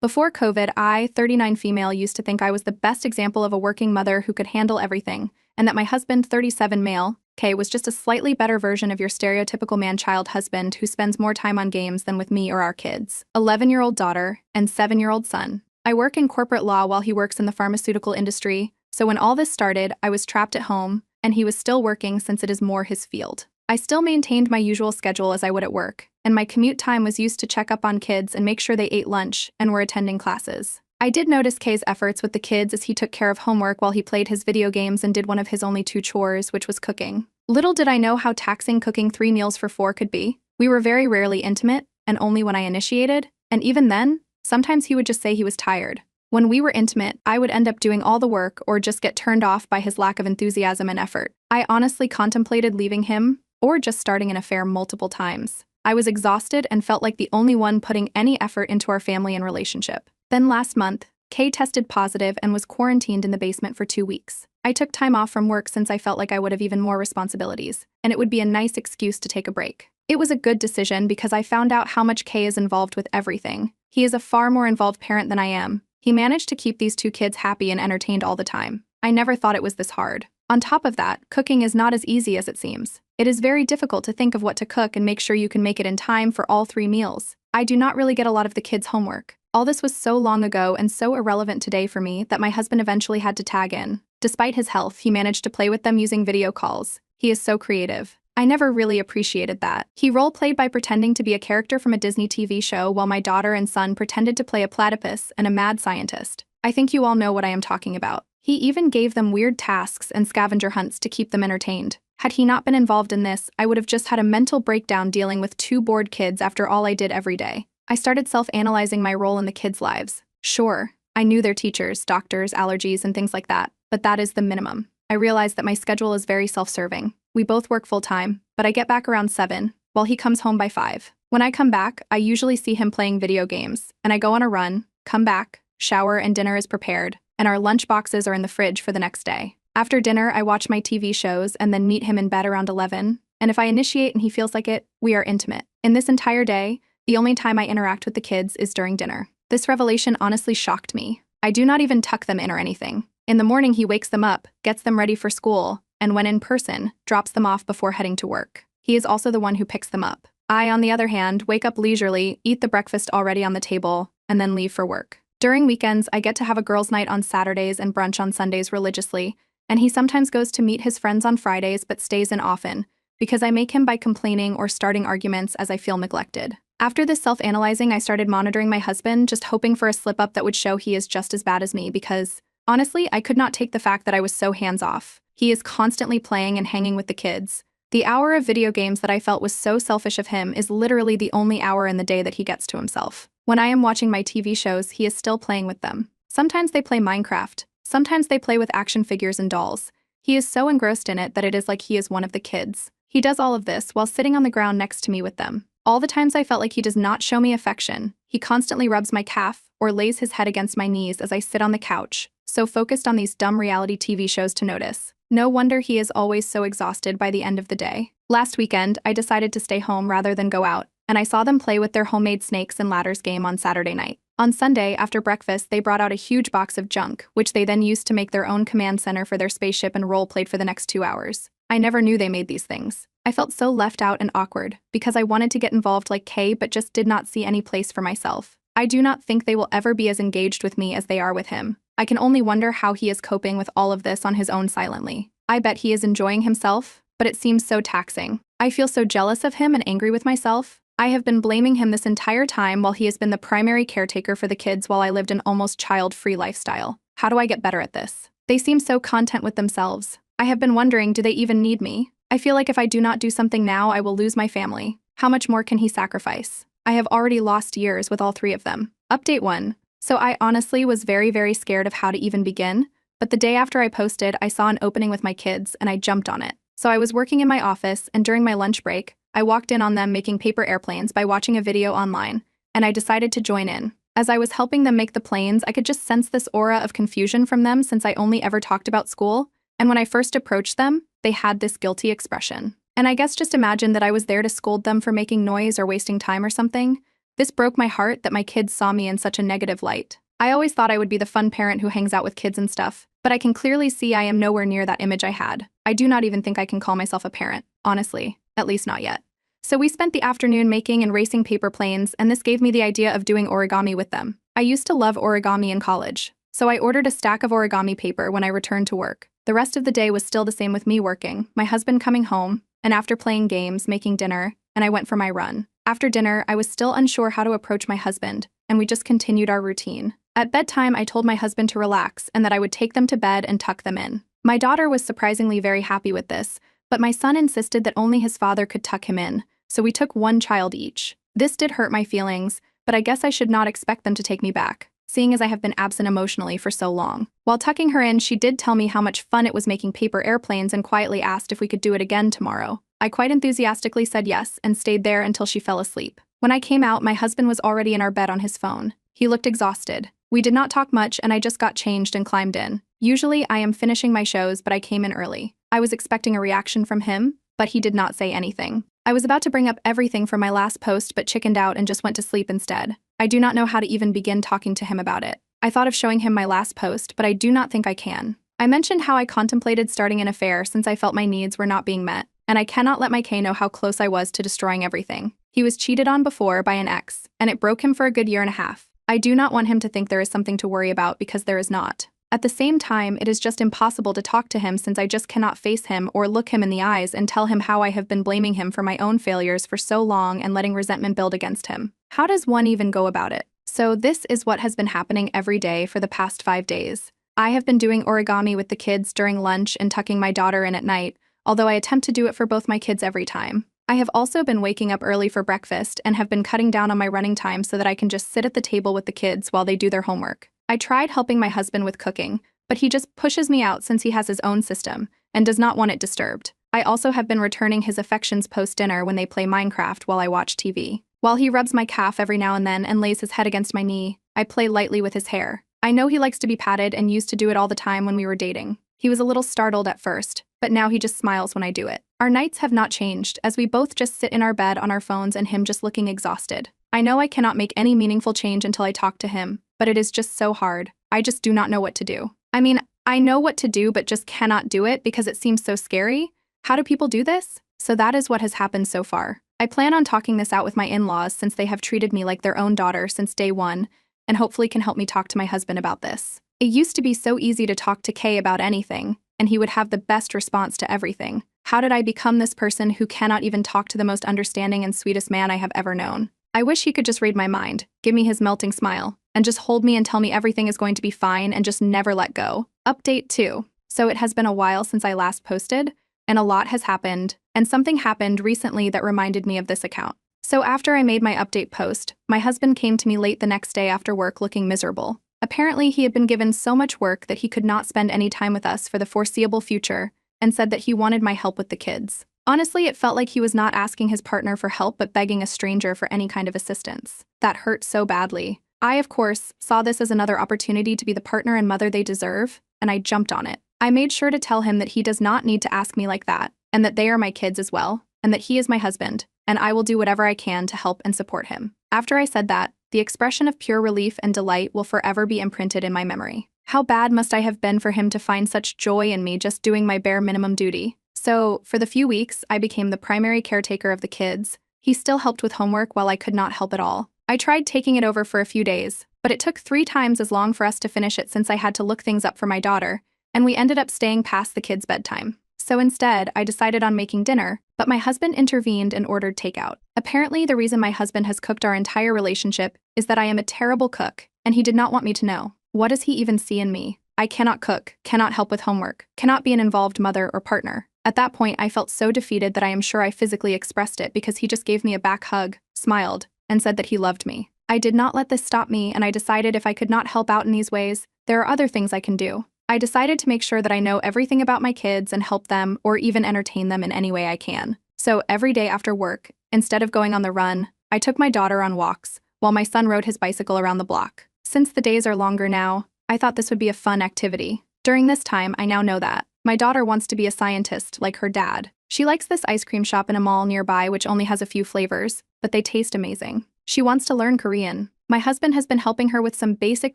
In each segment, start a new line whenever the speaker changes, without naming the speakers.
Before COVID, I, 39 female, used to think I was the best example of a working mother who could handle everything, and that my husband, 37 male, K, was just a slightly better version of your stereotypical man-child husband who spends more time on games than with me or our kids. 11-year-old daughter and 7-year-old son. I work in corporate law while he works in the pharmaceutical industry, so when all this started, I was trapped at home, and he was still working since it is more his field. I still maintained my usual schedule as I would at work, and my commute time was used to check up on kids and make sure they ate lunch and were attending classes. I did notice Kay's efforts with the kids as he took care of homework while he played his video games and did one of his only 2 chores, which was cooking. Little did I know how taxing cooking 3 meals for 4 could be. We were very rarely intimate, and only when I initiated, and even then, sometimes he would just say he was tired. When we were intimate, I would end up doing all the work or just get turned off by his lack of enthusiasm and effort. I honestly contemplated leaving him or just starting an affair multiple times. I was exhausted and felt like the only one putting any effort into our family and relationship. Then last month, Kay tested positive and was quarantined in the basement for 2 weeks. I took time off from work since I felt like I would have even more responsibilities, and it would be a nice excuse to take a break. It was a good decision because I found out how much Kay is involved with everything. He is a far more involved parent than I am. He managed to keep these 2 kids happy and entertained all the time. I never thought it was this hard. On top of that, cooking is not as easy as it seems. It is very difficult to think of what to cook and make sure you can make it in time for all 3 meals. I do not really get a lot of the kids' homework. All this was so long ago and so irrelevant today for me that my husband eventually had to tag in. Despite his health, he managed to play with them using video calls. He is so creative. I never really appreciated that. He role-played by pretending to be a character from a Disney TV show while my daughter and son pretended to play a platypus and a mad scientist. I think you all know what I am talking about. He even gave them weird tasks and scavenger hunts to keep them entertained. Had he not been involved in this, I would have just had a mental breakdown dealing with 2 bored kids after all I did every day. I started self-analyzing my role in the kids' lives. Sure, I knew their teachers, doctors, allergies, and things like that, but that is the minimum. I realized that my schedule is very self-serving. We both work full-time, but I get back around 7, while he comes home by 5. When I come back, I usually see him playing video games, and I go on a run, come back, shower, and dinner is prepared, and our lunch boxes are in the fridge for the next day. After dinner, I watch my TV shows and then meet him in bed around 11, and if I initiate and he feels like it, we are intimate. In this entire day, the only time I interact with the kids is during dinner. This revelation honestly shocked me. I do not even tuck them in or anything. In the morning, he wakes them up, gets them ready for school, and when in person, drops them off before heading to work. He is also the one who picks them up. I, on the other hand, wake up leisurely, eat the breakfast already on the table, and then leave for work. During weekends, I get to have a girls' night on Saturdays and brunch on Sundays religiously, and he sometimes goes to meet his friends on Fridays but stays in often, because I make him by complaining or starting arguments as I feel neglected. After this self-analyzing, I started monitoring my husband, just hoping for a slip-up that would show he is just as bad as me because, honestly, I could not take the fact that I was so hands-off. He is constantly playing and hanging with the kids. The hour of video games that I felt was so selfish of him is literally the only hour in the day that he gets to himself. When I am watching my TV shows, he is still playing with them. Sometimes they play Minecraft. Sometimes they play with action figures and dolls. He is so engrossed in it that it is like he is one of the kids. He does all of this while sitting on the ground next to me with them. All the times I felt like he does not show me affection, he constantly rubs my calf or lays his head against my knees as I sit on the couch, so focused on these dumb reality TV shows to notice. No wonder he is always so exhausted by the end of the day. Last weekend, I decided to stay home rather than go out, and I saw them play with their homemade snakes and ladders game on Saturday night. On Sunday, after breakfast, they brought out a huge box of junk, which they then used to make their own command center for their spaceship and role-played for the next 2 hours. I never knew they made these things. I felt so left out and awkward because I wanted to get involved like Kay but just did not see any place for myself. I do not think they will ever be as engaged with me as they are with him. I can only wonder how he is coping with all of this on his own silently. I bet he is enjoying himself, but it seems so taxing. I feel so jealous of him and angry with myself. I have been blaming him this entire time while he has been the primary caretaker for the kids while I lived an almost child-free lifestyle. How do I get better at this? They seem so content with themselves. I have been wondering, do they even need me? I feel like if I do not do something now, I will lose my family. How much more can he sacrifice? I have already lost years with all 3 of them. Update 1. So I honestly was very scared of how to even begin, but the day after I posted, I saw an opening with my kids and I jumped on it. So I was working in my office, and during my lunch break, I walked in on them making paper airplanes by watching a video online, and I decided to join in. As I was helping them make the planes, I could just sense this aura of confusion from them since I only ever talked about school, and when I first approached them, they had this guilty expression. And I guess just imagine that I was there to scold them for making noise or wasting time or something. This broke my heart that my kids saw me in such a negative light. I always thought I would be the fun parent who hangs out with kids and stuff, but I can clearly see I am nowhere near that image I had. I do not even think I can call myself a parent, honestly, at least not yet. So we spent the afternoon making and racing paper planes, and this gave me the idea of doing origami with them. I used to love origami in college, so I ordered a stack of origami paper when I returned to work. The rest of the day was still the same with me working, my husband coming home, and after playing games, making dinner, and I went for my run. After dinner, I was still unsure how to approach my husband, and we just continued our routine. At bedtime, I told my husband to relax and that I would take them to bed and tuck them in. My daughter was surprisingly very happy with this, but my son insisted that only his father could tuck him in, so we took one child each. This did hurt my feelings, but I guess I should not expect them to take me back, seeing as I have been absent emotionally for so long. While tucking her in, she did tell me how much fun it was making paper airplanes and quietly asked if we could do it again tomorrow. I quite enthusiastically said yes and stayed there until she fell asleep. When I came out, my husband was already in our bed on his phone. He looked exhausted. We did not talk much and I just got changed and climbed in. Usually I am finishing my shows, but I came in early. I was expecting a reaction from him, but he did not say anything. I was about to bring up everything from my last post but chickened out and just went to sleep instead. I do not know how to even begin talking to him about it. I thought of showing him my last post, but I do not think I can. I mentioned how I contemplated starting an affair since I felt my needs were not being met, and I cannot let my K know how close I was to destroying everything. He was cheated on before by an ex, and it broke him for a good year and a half. I do not want him to think there is something to worry about because there is not. At the same time, it is just impossible to talk to him since I just cannot face him or look him in the eyes and tell him how I have been blaming him for my own failures for so long and letting resentment build against him. How does one even go about it? So this is what has been happening every day for the past 5 days. I have been doing origami with the kids during lunch and tucking my daughter in at night, although I attempt to do it for both my kids every time. I have also been waking up early for breakfast and have been cutting down on my running time so that I can just sit at the table with the kids while they do their homework. I tried helping my husband with cooking, but he just pushes me out since he has his own system and does not want it disturbed. I also have been returning his affections post-dinner when they play Minecraft while I watch TV. While he rubs my calf every now and then and lays his head against my knee, I play lightly with his hair. I know he likes to be patted and used to do it all the time when we were dating. He was a little startled at first, but now he just smiles when I do it. Our nights have not changed, as we both just sit in our bed on our phones and him just looking exhausted. I know I cannot make any meaningful change until I talk to him, but it is just so hard. I just do not know what to do. I mean, I know what to do, but just cannot do it because it seems so scary. How do people do this? So that is what has happened so far. I plan on talking this out with my in-laws since they have treated me like their own daughter since day one, and hopefully can help me talk to my husband about this. It used to be so easy to talk to Kay about anything, and he would have the best response to everything. How did I become this person who cannot even talk to the most understanding and sweetest man I have ever known? I wish he could just read my mind, give me his melting smile, and just hold me and tell me everything is going to be fine and just never let go. Update 2. So it has been a while since I last posted, and a lot has happened, and something happened recently that reminded me of this account. So after I made my update post, my husband came to me late the next day after work looking miserable. Apparently, he had been given so much work that he could not spend any time with us for the foreseeable future, and said that he wanted my help with the kids. Honestly, it felt like he was not asking his partner for help but begging a stranger for any kind of assistance. That hurt so badly. I, of course, saw this as another opportunity to be the partner and mother they deserve, and I jumped on it. I made sure to tell him that he does not need to ask me like that, and that they are my kids as well, and that he is my husband, and I will do whatever I can to help and support him. After I said that, the expression of pure relief and delight will forever be imprinted in my memory. How bad must I have been for him to find such joy in me just doing my bare minimum duty? So, for the few weeks I became the primary caretaker of the kids, he still helped with homework while I could not help at all. I tried taking it over for a few days, but it took 3 times as long for us to finish it since I had to look things up for my daughter, and we ended up staying past the kids' bedtime. So instead, I decided on making dinner, but my husband intervened and ordered takeout. Apparently, the reason my husband has cooked our entire relationship is that I am a terrible cook, and he did not want me to know. What does he even see in me? I cannot cook, cannot help with homework, cannot be an involved mother or partner. At that point, I felt so defeated that I am sure I physically expressed it because he just gave me a back hug, smiled, and said that he loved me. I did not let this stop me, and I decided if I could not help out in these ways, there are other things I can do. I decided to make sure that I know everything about my kids and help them or even entertain them in any way I can. So every day after work, instead of going on the run, I took my daughter on walks, while my son rode his bicycle around the block. Since the days are longer now, I thought this would be a fun activity. During this time, I now know that my daughter wants to be a scientist like her dad. She likes this ice cream shop in a mall nearby which only has a few flavors, but they taste amazing. She wants to learn Korean. My husband has been helping her with some basic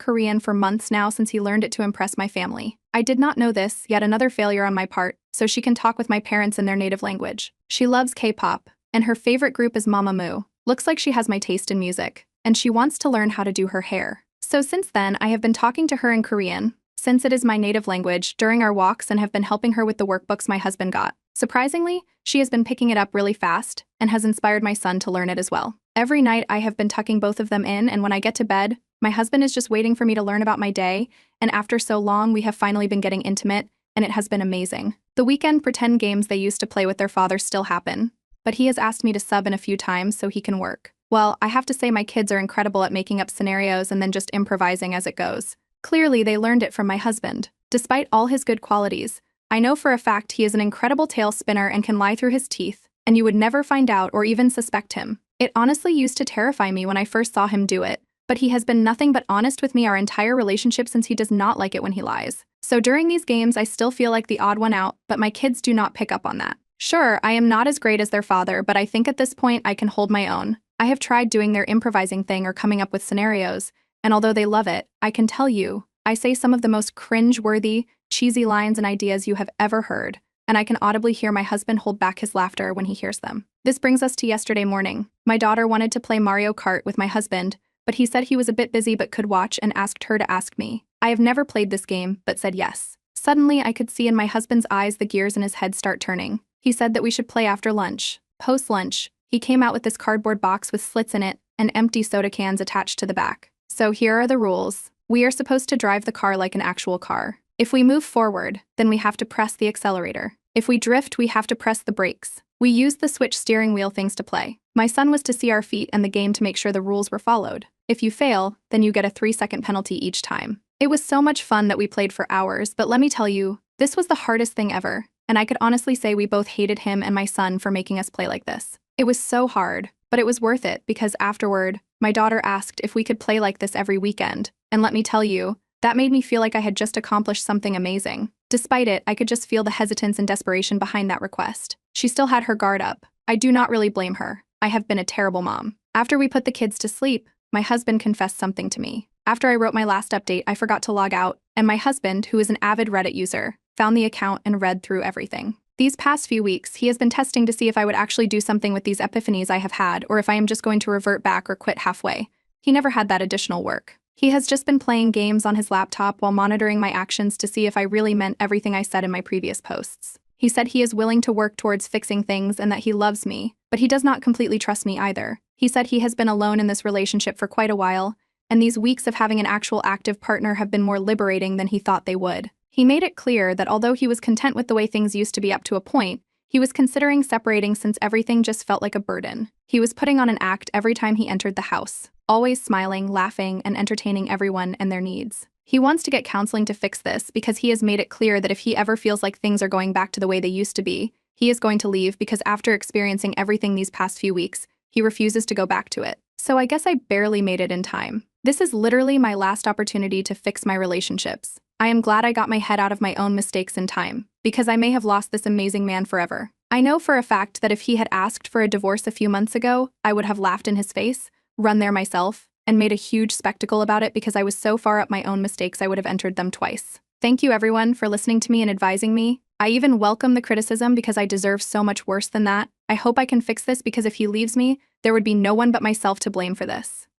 Korean for months now since he learned it to impress my family. I did not know this, yet another failure on my part, so she can talk with my parents in their native language. She loves K-pop, and her favorite group is Mamamoo. Looks like she has my taste in music, and she wants to learn how to do her hair. So since then, I have been talking to her in Korean, since it is my native language, during our walks and have been helping her with the workbooks my husband got. Surprisingly, she has been picking it up really fast and has inspired my son to learn it as well. Every night I have been tucking both of them in, and when I get to bed, my husband is just waiting for me to learn about my day, and after so long we have finally been getting intimate, and it has been amazing. The weekend pretend games they used to play with their father still happen, but he has asked me to sub in a few times so he can work. Well, I have to say my kids are incredible at making up scenarios and then just improvising as it goes. Clearly, they learned it from my husband. Despite all his good qualities, I know for a fact he is an incredible tail spinner and can lie through his teeth, and you would never find out or even suspect him. It honestly used to terrify me when I first saw him do it, but he has been nothing but honest with me our entire relationship since he does not like it when he lies. So during these games, I still feel like the odd one out, but my kids do not pick up on that. Sure, I am not as great as their father, but I think at this point I can hold my own. I have tried doing their improvising thing or coming up with scenarios, and although they love it, I can tell you, I say some of the most cringe-worthy, cheesy lines and ideas you have ever heard, and I can audibly hear my husband hold back his laughter when he hears them. This brings us to yesterday morning. My daughter wanted to play Mario Kart with my husband, but he said he was a bit busy but could watch and asked her to ask me. I have never played this game, but said yes. Suddenly, I could see in my husband's eyes the gears in his head start turning. He said that we should play after lunch. Post-lunch, he came out with this cardboard box with slits in it and empty soda cans attached to the back. So here are the rules. We are supposed to drive the car like an actual car. If we move forward, then we have to press the accelerator. If we drift, we have to press the brakes. We used the switch steering wheel things to play. My son was to see our feet and the game to make sure the rules were followed. If you fail, then you get a 3-second penalty each time. It was so much fun that we played for hours, but let me tell you, this was the hardest thing ever, and I could honestly say we both hated him and my son for making us play like this. It was so hard, but it was worth it because afterward, my daughter asked if we could play like this every weekend, and let me tell you, that made me feel like I had just accomplished something amazing. Despite it, I could just feel the hesitance and desperation behind that request. She still had her guard up. I do not really blame her. I have been a terrible mom. After we put the kids to sleep, my husband confessed something to me. After I wrote my last update, I forgot to log out, and my husband, who is an avid Reddit user, found the account and read through everything. These past few weeks, he has been testing to see if I would actually do something with these epiphanies I have had, or if I am just going to revert back or quit halfway. He never had that additional work. He has just been playing games on his laptop while monitoring my actions to see if I really meant everything I said in my previous posts. He said he is willing to work towards fixing things and that he loves me, but he does not completely trust me either. He said he has been alone in this relationship for quite a while, and these weeks of having an actual active partner have been more liberating than he thought they would. He made it clear that although he was content with the way things used to be up to a point, he was considering separating since everything just felt like a burden. He was putting on an act every time he entered the house, always smiling, laughing, and entertaining everyone and their needs. He wants to get counseling to fix this because he has made it clear that if he ever feels like things are going back to the way they used to be, he is going to leave because after experiencing everything these past few weeks, he refuses to go back to it. So I guess I barely made it in time. This is literally my last opportunity to fix my relationships. I am glad I got my head out of my own mistakes in time, because I may have lost this amazing man forever. I know for a fact that if he had asked for a divorce a few months ago, I would have laughed in his face, run there myself, and made a huge spectacle about it because I was so far up my own mistakes I would have entered them twice. Thank you everyone for listening to me and advising me. I even welcome the criticism because I deserve so much worse than that. I hope I can fix this because if he leaves me, there would be no one but myself to blame for this.